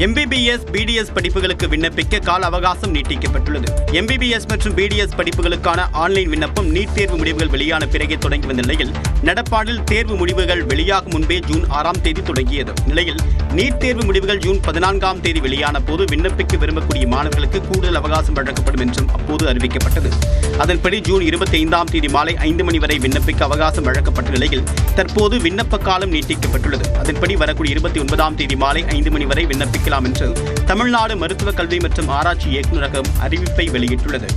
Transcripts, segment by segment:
MBBS, BDS படிப்புகளுக்கு விண்ணப்பிக்க கால அவகாசம் நீட்டிக்கப்பட்டுள்ளது. MBBS மற்றும் BDS படிப்புகளுக்கான ஆன்லைன் விண்ணப்பம் நீட் தேர்வு முடிவுகள் வெளியான பிறகே தொடங்கி வந்த நிலையில் நடப்பாண்டில் தேர்வு முடிவுகள் வெளியாகும் முன்பே ஜூன் 6ஆம் தேதி தொடங்கியது. நிலையில் நீட் தேர்வு முடிவுகள் ஜூன் 14ஆம் தேதி வெளியான போது விண்ணப்பிக்க விரும்பக்கூடிய மாணவர்களுக்கு கூடுதல் அவகாசம் வழங்கப்படும் என்றும் அப்போது அறிவிக்கப்பட்டது. அதன்படி ஜூன் 25ஆம் தேதி மாலை 5 மணி வரை விண்ணப்பிக்க அவகாசம் வழங்கப்பட்ட நிலையில் தற்போது விண்ணப்ப காலம் நீட்டிக்கப்பட்டுள்ளது. அதன்படி வரக்கூடிய 29ஆம் தேதி மாலை 5 மணி வரை விண்ணப்பிக்கலாம் என்று தமிழ்நாடு மருத்துவ கல்வி மற்றும் ஆராய்ச்சி இயக்குநரகம் அறிவிப்பை வெளியிட்டுள்ளது.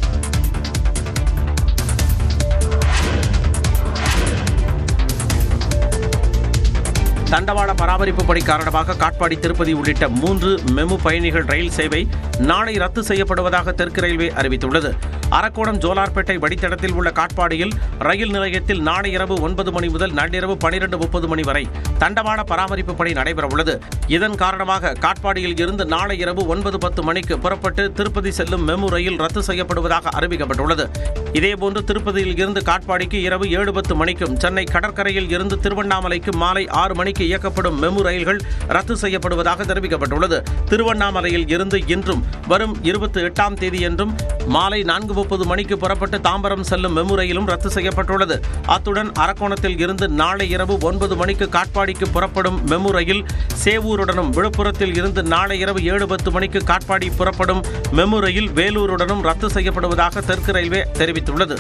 தண்டவாள பராமரிப்பு பணி காரணமாக காட்பாடி, திருப்பதி உள்ளிட்ட 3 மெமு பயணிகள் ரயில் சேவை நாளை ரத்து செய்யப்படுவதாக தெற்கு ரயில்வே அறிவித்துள்ளது. அரக்கோணம் ஜோலார்பேட்டை வழித்தடத்தில் உள்ள காட்பாடியில் ரயில் நிலையத்தில் நாளை இரவு 9 மணி முதல் நள்ளிரவு 12:30 மணி வரை தண்டவாள பராமரிப்பு பணி நடைபெறவுள்ளது. இதன் காரணமாக காட்பாடியில் இருந்து நாளை இரவு 9:10 மணிக்கு புறப்பட்டு திருப்பதி செல்லும் மெமு ரயில் ரத்து செய்யப்படுவதாக அறிவிக்கப்பட்டுள்ளது. இதேபோன்று திருப்பதியில் இருந்து காட்பாடிக்கு இரவு 7:10 மணிக்கும், சென்னை கடற்கரையில் இருந்து திருவண்ணாமலைக்கு மாலை 6 மணிக்கு இயக்கப்படும் மெமு ரயில்கள் ரத்து செய்யப்படுவதாக தெரிவிக்கப்பட்டுள்ளது. திருவண்ணாமலையில் இருந்து இன்றும் வரும் 28ஆம் தேதி என்றும் மாலை 4:30 மணிக்கு புறப்பட்டு தாம்பரம் செல்லும் மெமு ரயிலும் ரத்து செய்யப்பட்டுள்ளது. அத்துடன் அரக்கோணத்தில் இருந்து நாளை இரவு 9 மணிக்கு காட்பாடிக்கு புறப்படும் மெமு ரயில் சேவூருடனும், விழுப்புரத்தில் இருந்து நாளை இரவு 7:10 மணிக்கு காட்பாடி புறப்படும் மெமு ரயில் வேலூருடனும் ரத்து செய்யப்படுவதாக தெற்கு ரயில்வே தெரிவித்துள்ளது.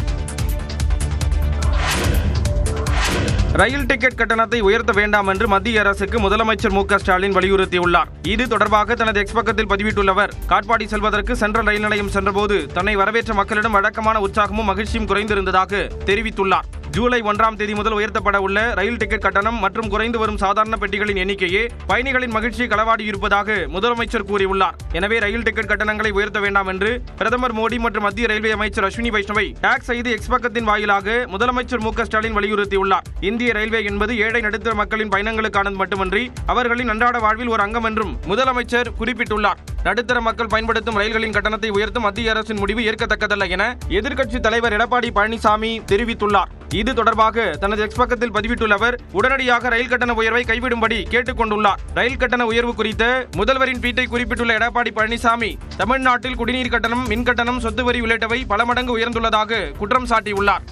ரயில் டிக்கெட் கட்டணத்தை உயர்த்த வேண்டாம் என்று மத்திய அரசுக்கு முதலமைச்சர் மு க ஸ்டாலின் வலியுறுத்தியுள்ளார். இது தொடர்பாக தனது எக்ஸ் பக்கத்தில் பதிவிட்டுள்ளவர், காட்பாடி செல்வதற்கு சென்ட்ரல் ரயில் நிலையம் சென்றபோது தன்னை வரவேற்ற மக்களிடம் வழக்கமான உற்சாகமும் மகிழ்ச்சியும் குறைந்திருந்ததாக தெரிவித்துள்ளார். ஜூலை 1ஆம் தேதி முதல் உயர்த்தப்பட உள்ள ரயில் டிக்கெட் கட்டணம் மற்றும் குறைந்து வரும் சாதாரண பெட்டிகளின் எண்ணிக்கையே பயணிகளின் மகிழ்ச்சியை களவாடி இருப்பதாக முதலமைச்சர் கூறியுள்ளார். எனவே ரயில் டிக்கெட் கட்டணங்களை உயர்த்த வேண்டாம் என்று பிரதமர் மோடி மற்றும் மத்திய ரயில்வே அமைச்சர் அஸ்வினி வைஷ்ணவை டாக் செய்து எக்ஸ் பக்கத்தின் வாயிலாக முதலமைச்சர் மு க ஸ்டாலின் வலியுறுத்தியுள்ளார். இந்திய ரயில்வே என்பது ஏழை நடுத்தர மக்களின் பயணங்களுக்கானது மட்டுமன்றி அவர்களின் அன்றாட வாழ்வில் ஒரு அங்கம் என்றும் முதலமைச்சர் குறிப்பிட்டுள்ளார். நடுத்தர மக்கள் பயன்படுத்தும் ரயில்களின் கட்டணத்தை உயர்த்தும் மத்திய அரசின் முடிவு ஏற்கத்தக்கதல்ல என எதிர்க்கட்சித் தலைவர் எடப்பாடி பழனிசாமி தெரிவித்துள்ளார். இது தொடர்பாக தனது எக்ஸ் பக்கத்தில் பதிவிட்டுள்ளவர், உடனடியாக ரயில் கட்டண உயர்வை கைவிடும்படி கேட்டுக் கொண்டுள்ளார். ரயில் கட்டண உயர்வு குறித்த முதல்வரின் ட்வீட்டை குறிப்பிட்டுள்ள எடப்பாடி பழனிசாமி, தமிழ்நாட்டில் குடிநீர் கட்டணம், மின் கட்டணம், சொத்து வரி உள்ளிட்டவை பல மடங்கு உயர்ந்துள்ளதாக குற்றம் சாட்டியுள்ளார்.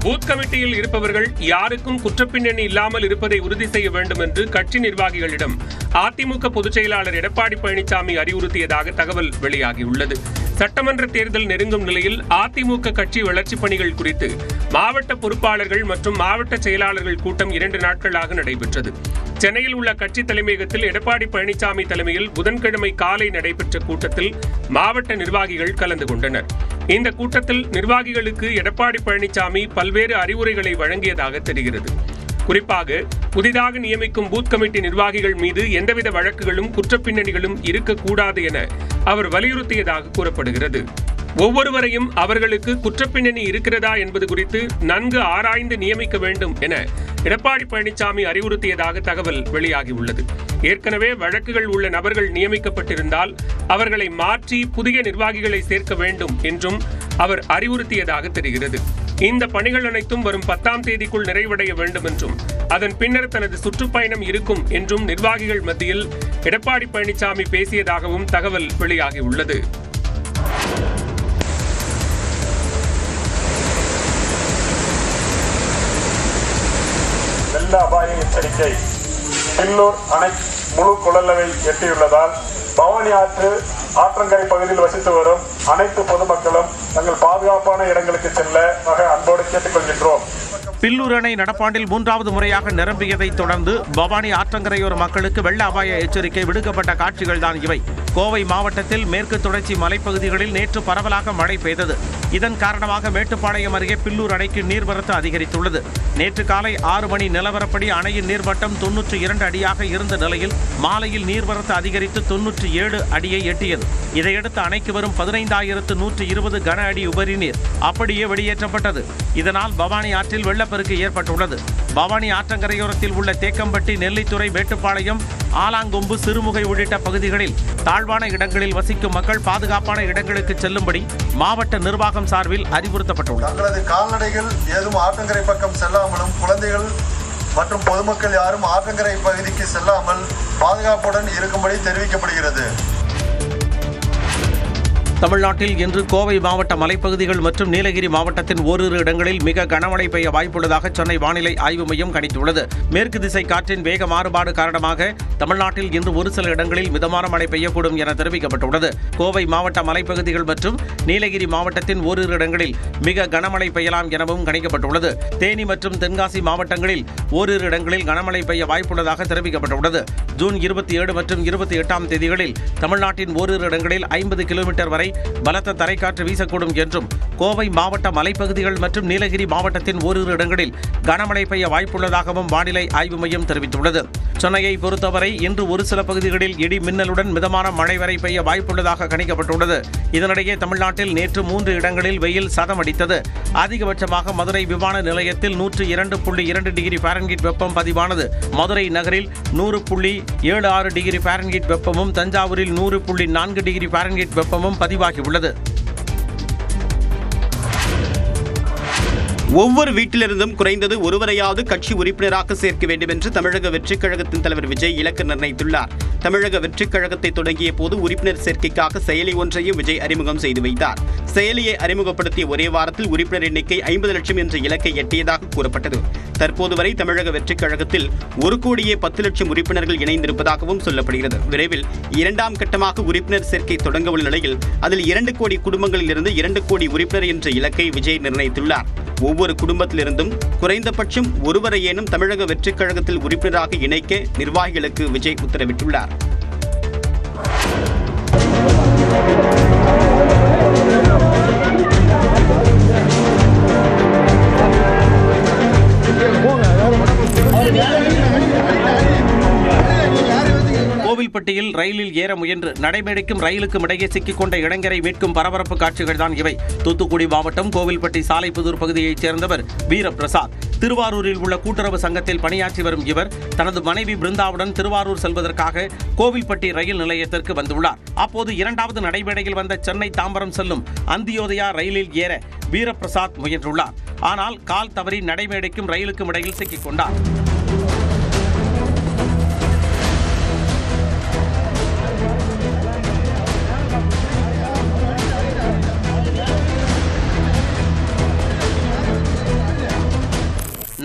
பூத் கமிட்டியில் இருப்பவர்கள் யாருக்கும் குற்றப்பின்னணி இல்லாமல் இருப்பதை உறுதி செய்ய வேண்டும் என்று கட்சி நிர்வாகிகளிடம் அதிமுக பொதுச் செயலாளர் எடப்பாடி பழனிசாமி அறிவுறுத்தியதாக தகவல் வெளியாகியுள்ளது. சட்டமன்ற தேர்தல் நெருங்கும் நிலையில் அதிமுக கட்சி வளர்ச்சிப் பணிகள் குறித்து மாவட்ட பொறுப்பாளர்கள் மற்றும் மாவட்ட செயலாளர்கள் கூட்டம் 2 நாட்களாக நடைபெற்றது. சென்னையில் உள்ள கட்சி தலைமையகத்தில் எடப்பாடி பழனிசாமி தலைமையில் புதன்கிழமை காலை நடைபெற்ற கூட்டத்தில் மாவட்ட நிர்வாகிகள் கலந்து கொண்டனர். இந்த கூட்டத்தில் நிர்வாகிகளுக்கு எடப்பாடி பழனிசாமி பல்வேறு அறிவுரைகளை வழங்கியதாக தெரிகிறது. குறிப்பாக புதிதாக நியமிக்கும் பூத் கமிட்டி நிர்வாகிகள் மீது எந்தவித வழக்குகளும் குற்றப்பின்னணிகளும் இருக்கக்கூடாது என அவர் வலியுறுத்தியதாக கூறப்படுகிறது. ஒவ்வொருவரையும் அவர்களுக்கு குற்றப்பின்னணி இருக்கிறதா என்பது குறித்து நன்கு ஆராய்ந்து நியமிக்க வேண்டும் என எடப்பாடி பழனிசாமி அறிவுறுத்தியதாக தகவல் வெளியாகியுள்ளது. ஏற்கனவே வழக்குகள் உள்ள நபர்கள் நியமிக்கப்பட்டிருந்தால் அவர்களை மாற்றி புதிய நிர்வாகிகளை சேர்க்க வேண்டும் என்றும் அவர் அறிவுறுத்தியதாக தெரிகிறது. இந்த பணிகள் அனைத்தும் வரும் 10ஆம் தேதிக்குள் நிறைவடைய வேண்டும் என்றும் அதன் பின்னர் தனது சுற்றுப்பயணம் இருக்கும் என்றும் நிர்வாகிகள் மத்தியில் எடப்பாடி பழனிசாமி பேசியதாகவும் தகவல் வெளியாகியுள்ளது. வெள்ள அபாய எச்சரிக்கை பில்லூர் அணை முழு கொள்ளளவை எட்டியுள்ளதால் பவானி ஆற்றங்கரை பகுதியில் வசித்து வரும் அனைத்து பொதுமக்களும் தங்கள் பாதுகாப்பான இடங்களுக்கு செல்ல அன்போடு கேட்டுக்கொள்கின்றோம். பில்லூர் அணை நடப்பாண்டில் 3வது முறையாக நிரம்பியதை தொடர்ந்து பவானி ஆற்றங்கரையோர மக்களுக்கு வெள்ள அபாய எச்சரிக்கை விடுக்கப்பட்ட காட்சிகள் தான் இவை. கோவை மாவட்டத்தில் மேற்கு தொடர்ச்சி மலைப்பகுதிகளில் நேற்று பரவலாக மழை பெய்தது. இதன் காரணமாக மேட்டுப்பாளையம் அருகே பில்லூர் அணைக்கு நீர்வரத்து அதிகரித்துள்ளது. நேற்று காலை 6 மணி நிலவரப்படி அணையின் நீர்மட்டம் 92 அடியாக இருந்த நிலையில் மாலையில் நீர்வரத்து அதிகரித்து 97 அடியை எட்டியது. இதையடுத்து அணைக்கு வரும் 15,120 கன அடி உபரி நீர் அப்படியே வெளியேற்றப்பட்டது. இதனால் பவானி ஆற்றில் வெள்ளப்பெருக்கு ஏற்பட்டுள்ளது. பவானி ஆற்றங்கரையோரத்தில் உள்ள தேக்கம்பட்டி, நெல்லித்துறை, மேட்டுப்பாளையம், ஆலாங்கொம்பு, சிறுமுகை உள்ளிட்ட பகுதிகளில் தாழ்வான இடங்களில் வசிக்கும் மக்கள் பாதுகாப்பான இடங்களுக்கு செல்லும்படி மாவட்ட நிர்வாகம் சார்பில் அறிவுறுத்தப்பட்டுள்ளது. தங்களது கால்நடைகள் ஏதும் ஆற்றங்கரை பக்கம் செல்லாமலும் குழந்தைகள் மற்றும் பொதுமக்கள் யாரும் ஆற்றங்கரை பகுதிக்கு செல்லாமல் பாதுகாப்புடன் இருக்கும்படி தெரிவிக்கப்படுகிறது. தமிழ்நாட்டில் இன்று கோவை மாவட்ட மலைப்பகுதிகள் மற்றும் நீலகிரி மாவட்டத்தின் ஓரிரு இடங்களில் மிக கனமழை பெய்ய வாய்ப்புள்ளதாக சென்னை வானிலை ஆய்வு மையம் கணித்துள்ளது. மேற்கு திசை காற்றின் வேக மாறுபாடு காரணமாக தமிழ்நாட்டில் இன்று ஒரு சில இடங்களில் மிதமான மழை பெய்யக்கூடும் என தெரிவிக்கப்பட்டுள்ளது. கோவை மாவட்ட மலைப்பகுதிகள் மற்றும் நீலகிரி மாவட்டத்தின் ஓரிரு இடங்களில் மிக கனமழை பெய்யலாம் எனவும் கணிக்கப்பட்டுள்ளது. தேனி மற்றும் தென்காசி மாவட்டங்களில் ஓரிரு இடங்களில் கனமழை பெய்ய வாய்ப்புள்ளதாக தெரிவிக்கப்பட்டுள்ளது. ஜூன் 27 மற்றும் 28ஆம் தேதிகளில் தமிழ்நாட்டின் ஓரிரு இடங்களில் 50 கிலோமீட்டர் வரை பலத்த தரைக்காற்று வீசக்கூடும் என்றும் கோவை மாவட்ட மலைப்பகுதிகள் மற்றும் நீலகிரி மாவட்டத்தின் ஓரிரு இடங்களில் கனமழை பெய்ய வாய்ப்புள்ளதாகவும் வானிலை ஆய்வு மையம் தெரிவித்துள்ளது. சென்னையை பொறுத்தவரை இன்று ஒரு சில பகுதிகளில் இடி மின்னலுடன் மிதமான மழை வரை பெய்ய வாய்ப்புள்ளதாக கணிக்கப்பட்டுள்ளது. இதனிடையே தமிழ்நாட்டில் நேற்று 3 இடங்களில் வெயில் சதமடித்தது. அதிகபட்சமாக மதுரை விமான நிலையத்தில் 102.2 டிகிரி ஃபாரன்ஹீட் வெப்பம் பதிவானது. மதுரை நகரில் 100.76 டிகிரி ஃபாரன்ஹீட் வெப்பமும் தஞ்சாவூரில் 100.4 டிகிரி ஃபாரன்ஹீட் வெப்பமும் பதிவாகியுள்ளது. ஒவ்வொரு வீட்டிலிருந்தும் குறைந்தது ஒருவரையாவது கட்சி உறுப்பினராக சேர்க்க வேண்டும் என்று தமிழக வெற்றிக் கழகத்தின் தலைவர் விஜய் இலக்கு நிர்ணயித்துள்ளார். தமிழக வெற்றிக் கழகத்தை தொடங்கிய போது உறுப்பினர் சேர்க்கைக்காக செயலி ஒன்றையும் விஜய் அறிமுகம் செய்து வைத்தார். செயலியை அறிமுகப்படுத்திய ஒரே வாரத்தில் உறுப்பினர் எண்ணிக்கை 50 லட்சம் என்ற இலக்கை எட்டியதாக கூறப்பட்டது. தற்போது வரை தமிழக வெற்றிக் கழகத்தில் 1,10 லட்சம் உறுப்பினர்கள் இணைந்திருப்பதாகவும் சொல்லப்படுகிறது. விரைவில் 2ஆம் கட்டமாக உறுப்பினர் சேர்க்கை தொடங்க உள்ள நிலையில் அதில் 2 கோடி குடும்பங்களில் இருந்து 2 கோடி உறுப்பினர் என்ற இலக்கை விஜய் நிர்ணயித்துள்ளார். ஒவ்வொரு குடும்பத்திலிருந்தும் குறைந்தபட்சம் ஒருவரையேனும் தமிழக வெற்றிக் கழகத்தில் உறுப்பினராக இணைக்க நிர்வாகிகளுக்கு விஜய் உத்தரவிட்டுள்ளார். கோவில்பட்டியில் ரயிலில் ஏற முயன்று நடைமேடைக்கும் ரயிலுக்கும் இடையே சிக்கிக்கொண்ட இளைஞரை மீட்கும் பரபரப்பு காட்சிகள் தான் இவை. தூத்துக்குடி மாவட்டம் கோவில்பட்டி சாலைப்புதூர் பகுதியைச் சேர்ந்தவர் வீரபிரசாத். திருவாரூரில் உள்ள கூட்டுறவு சங்கத்தில் பணியாற்றி வரும் இவர் தனது மனைவி பிருந்தாவுடன் திருவாரூர் செல்வதற்காக கோவில்பட்டி ரயில் நிலையத்திற்கு வந்துள்ளார். அப்போது 2வது நடைமேடையில் வந்த சென்னை தாம்பரம் செல்லும் அந்தியோதயா ரயிலில் ஏற வீரபிரசாத் முயன்றுள்ளார். ஆனால் கால் தவறி நடைமேடைக்கும் ரயிலுக்கும் இடையில் சிக்கிக் கொண்டார்.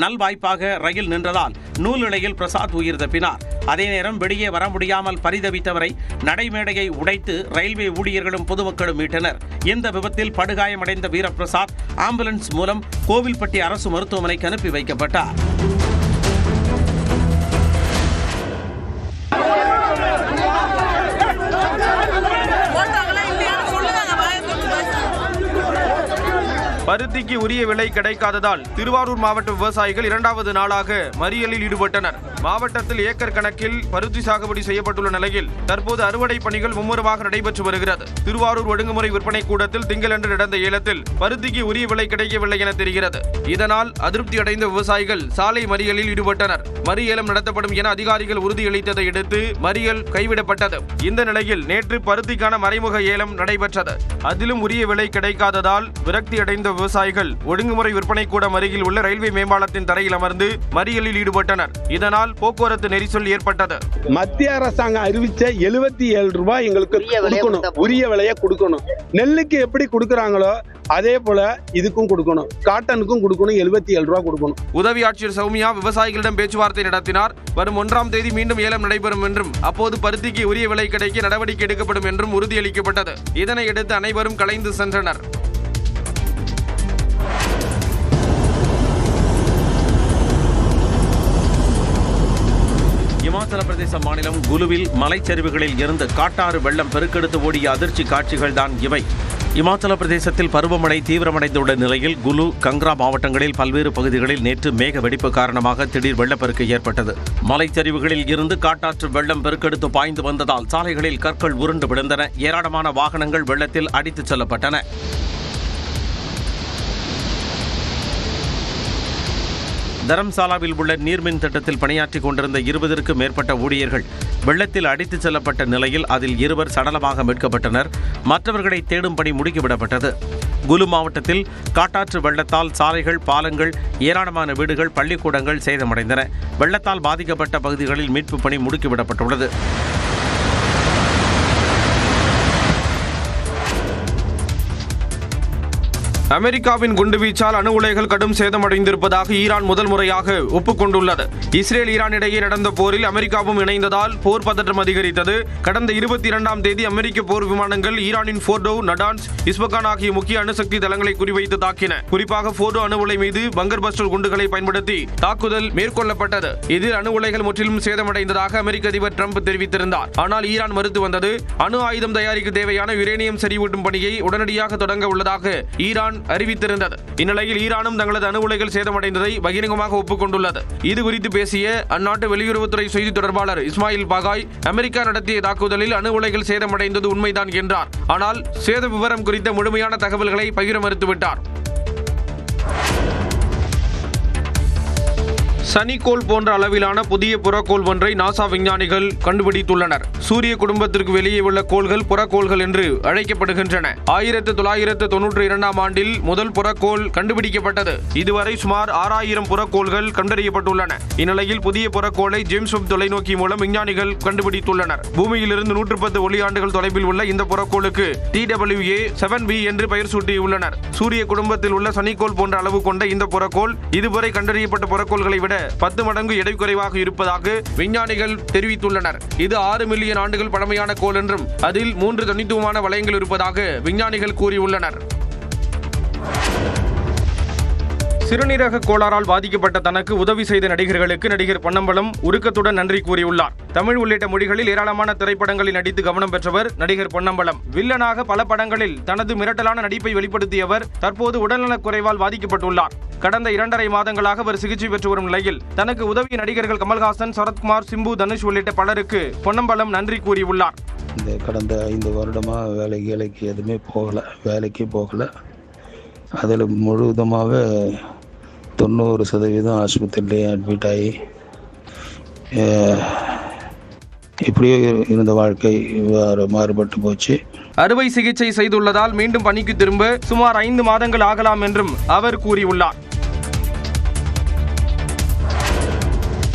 நல்வாய்ப்பாக ரயில் நின்றதால் நூலிழையில் பிரசாத் உயிர் தப்பினார். அதே நேரம் வெளியே வர முடியாமல் பரிதவித்தவரை நடைமேடையை உடைத்து ரயில்வே ஊழியர்களும் பொதுமக்களும் மீட்டனர். இந்த விபத்தில் படுகாயமடைந்த வீரபிரசாத் ஆம்புலன்ஸ் மூலம் கோவில்பட்டி அரசு மருத்துவமனைக்கு அனுப்பி வைக்கப்பட்டார். பருத்திக்கு உரிய விலை கிடைக்காததால் திருவாரூர் மாவட்ட விவசாயிகள் 2வது நாளாக மறியலில் ஈடுபட்டனர். மாவட்டத்தில் ஏக்கர் கணக்கில் பருத்தி சாகுபடி செய்யப்பட்டுள்ள நிலையில் தற்போது அறுவடை பணிகள் மும்முரமாக நடைபெற்று வருகிறது. திருவாரூர் ஒழுங்குமுறை விற்பனை கூடத்தில் திங்களன்று நடந்த ஏலத்தில் பருத்திக்கு உரிய விலை கிடைக்கவில்லை என தெரிகிறது. இதனால் அதிருப்தி அடைந்த விவசாயிகள் சாலை மறியலில் ஈடுபட்டனர். மறு ஏலம் நடத்தப்படும் என அதிகாரிகள் உறுதியளித்ததை அடுத்து மறியல் கைவிடப்பட்டது. இந்த நிலையில் நேற்று பருத்திக்கான மறைமுக ஏலம் நடைபெற்றது. அதிலும் உரிய விலை கிடைக்காததால் விரக்தி அடைந்த விவசாயிகள் ஒழுங்குமுறை விற்பனை கூடம் அருகில் உள்ள ரயில்வே மேம்பாலத்தின் தரையில் அமர்ந்து மறியலில் ஈடுபட்டனர். இதனால் போக்குவரத்து நெரிசல் ஏற்பட்டது. மத்திய அரசாங்கம் அறிவிச்ச 77 ரூபாய் எங்களுக்கு கொடுக்கணும், உரிய விலையை கொடுக்கணும். நெல்லுக்கு எப்படி கொடுக்கறாங்களோ அதே போல இதுக்கும் கொடுக்கணும், காட்டனுக்கும் கொடுக்கணும், 77 ரூபாய் கொடுக்கணும். உதவி ஆட்சியர் சௌமியா விவசாயிகளிடம் பேச்சுவார்த்தை நடத்தினார். வரும் 1ஆம் தேதி மீண்டும் ஏலம் நடைபெறும் என்றும் அப்போது பருத்திக்கு உரிய விலை கிடைக்க நடவடிக்கை எடுக்கப்படும் என்றும் உறுதியளிக்கப்பட்டது. இதனையடுத்து அனைவரும் கலைந்து சென்றனர். இமாச்சல பிரதேச மாநிலம் குலுவில் மலைச்சரிவுகளில் இருந்து காட்டாறு வெள்ளம் பெருக்கெடுத்து ஓடிய அதிர்ச்சி காட்சிகள் தான் இவை. இமாச்சல பிரதேசத்தில் பருவமழை தீவிரமடைந்துள்ள நிலையில் குலு, கங்ரா மாவட்டங்களில் பல்வேறு பகுதிகளில் நேற்று மேக வெடிப்பு காரணமாக திடீர் வெள்ளப்பெருக்கு ஏற்பட்டது. மலைச்சரிவுகளில் இருந்து காட்டாற்று வெள்ளம் பெருக்கெடுத்து பாய்ந்து வந்ததால் சாலைகளில் கற்கள் உருண்டு விழுந்தன. ஏராளமான வாகனங்கள் வெள்ளத்தில் அடித்துச் செல்லப்பட்டன. தரம்சாலாவில் உள்ள நீர்மின் திட்டத்தில் பணியாற்றிக் கொண்டிருந்த 20க்கும் மேற்பட்ட ஊழியர்கள் வெள்ளத்தில் அடித்துச் செல்லப்பட்ட நிலையில் அதில் 2 சடலமாக மீட்கப்பட்டனர். மற்றவர்களை தேடும் பணி முடுக்கிவிடப்பட்டது. குலு மாவட்டத்தில் காட்டாற்று வெள்ளத்தால் சாலைகள், பாலங்கள், ஏராளமான வீடுகள், பள்ளிக்கூடங்கள் சேதமடைந்தன. வெள்ளத்தால் பாதிக்கப்பட்ட பகுதிகளில் மீட்பு பணி முடுக்கிவிடப்பட்டுள்ளது. அமெரிக்காவின் குண்டுவீச்சால் அணு உலைகள் கடும் சேதமடைந்திருப்பதாக ஈரான் முதல் முறையாக ஒப்புக்கொண்டுள்ளது. இஸ்ரேல் ஈரான் இடையே நடந்த போரில் அமெரிக்காவும் இணைந்ததால் போர் பதற்றம் அதிகரித்தது. கடந்த 22ஆம் தேதி அமெரிக்க போர் விமானங்கள் ஈரானின் ஃபோர்டோ, நடான்ஸ், இஸ்பகான் ஆகிய முக்கிய அணுசக்தி தளங்களை குறிவைத்து தாக்கின. குறிப்பாக ஃபோர்டோ அணு உலை மீது பங்கர் பஸ்டர் குண்டுகளை பயன்படுத்தி தாக்குதல் மேற்கொள்ளப்பட்டது. இதில் அணு உலைகள் முற்றிலும் சேதமடைந்ததாக அமெரிக்க அதிபர் டிரம்ப் தெரிவித்திருந்தார். ஆனால் ஈரான் மறுத்து வந்தது. அணு ஆயுதம் தயாரிக்க தேவையான யுரேனியம் செறிவூட்டும் பணியை உடனடியாக தொடங்க உள்ளதாக ஈரான் அறிவித்திருந்தது. இந்நிலையில் ஈரானும் தங்களது அணு உலைகள் சேதமடைந்ததை பகிரங்கமாக ஒப்புக்கொண்டுள்ளது. இது குறித்து பேசிய அந்நாட்டு வெளியுறவுத்துறை செய்தி தொடர்பாளர் இஸ்மாயில் பாகாய், அமெரிக்கா நடத்திய தாக்குதலில் அணு உலைகள் சேதமடைந்தது உண்மைதான் என்றார். ஆனால் சேத விவரம் குறித்த முழுமையான தகவல்களை பகிர மறுத்துவிட்டார். சனிக்கோள் போன்ற அளவிலான புதிய புறக்கோள் ஒன்றை நாசா விஞ்ஞானிகள் கண்டுபிடித்துள்ளனர். சூரிய குடும்பத்திற்கு வெளியே உள்ள கோள்கள் புறக்கோள்கள் என்று அழைக்கப்படுகின்றன. 1992ஆம் ஆண்டில் முதல் புறக்கோள் கண்டுபிடிக்கப்பட்டது. இதுவரை சுமார் 6000 புறக்கோள்கள் கண்டறியப்பட்டுள்ளன. இந்நிலையில் புதிய புறக்கோளை ஜேம்ஸ் வெப் தொலைநோக்கி மூலம் விஞ்ஞானிகள் கண்டுபிடித்துள்ளனர். பூமியிலிருந்து 110 ஒளியாண்டுகள் தொலைவில் உள்ள இந்த புறக்கோளுக்கு TWA-7b என்று பெயர் சூட்டியுள்ளனர். சூரிய குடும்பத்தில் உள்ள சனிக்கோள் போன்ற அளவு கொண்ட இந்த புறக்கோள் இதுவரை கண்டறியப்பட்ட புறக்கோள்களை விட 10 மடங்கு எடை குறைவாக இருப்பதாக விஞ்ஞானிகள் தெரிவித்துள்ளனர். இது 6 மில்லியன் ஆண்டுகள் பழமையான கோள் என்றும் அதில் 3 தனித்துவமான வளையங்கள் இருப்பதாக விஞ்ஞானிகள் கூறியுள்ளனர். சிறுநீரக கோளாறால் பாதிக்கப்பட்ட தனக்கு உதவி செய்த நடிகர்களுக்கு நடிகர் பொன்னம்பலம் உருக்கத்துடன் நன்றி கூறியுள்ளார். தமிழ் உள்ளிட்ட மொழிகளில் ஏராளமான திரைப்படங்களில் நடித்து கவனம் பெற்றவர் நடிகர் பொன்னம்பலம். வில்லனாக பல படங்களில் தனது மிரட்டலான நடிப்பை வெளிப்படுத்தியவர் தற்போது உடல்நலக் குறைவால் பாதிக்கப்பட்டுள்ளார். கடந்த 2.5 மாதங்களாக அவர் சிகிச்சை பெற்று வரும் நிலையில் தனக்கு உதவிய நடிகர்கள் கமல்ஹாசன், சரத்குமார், சிம்பு, தனுஷ் உள்ளிட்ட பலருக்கு பொன்னம்பலம் நன்றி கூறியுள்ளார். இந்த கடந்த 5 வருடமா வேலைக்கு எதுவுமே வேலைக்கு போகல. அதில் முழுவதுமாக 90% ஆஸ்பத்திரியிலே அட்மிட் ஆகி இப்படியே இருந்த வாழ்க்கை மாறுபட்டு போச்சு. அறுவை சிகிச்சை செய்துள்ளதால் மீண்டும் பணிக்கு திரும்ப சுமார் 5 மாதங்கள் ஆகலாம் என்றும் அவர் கூறியுள்ளார்.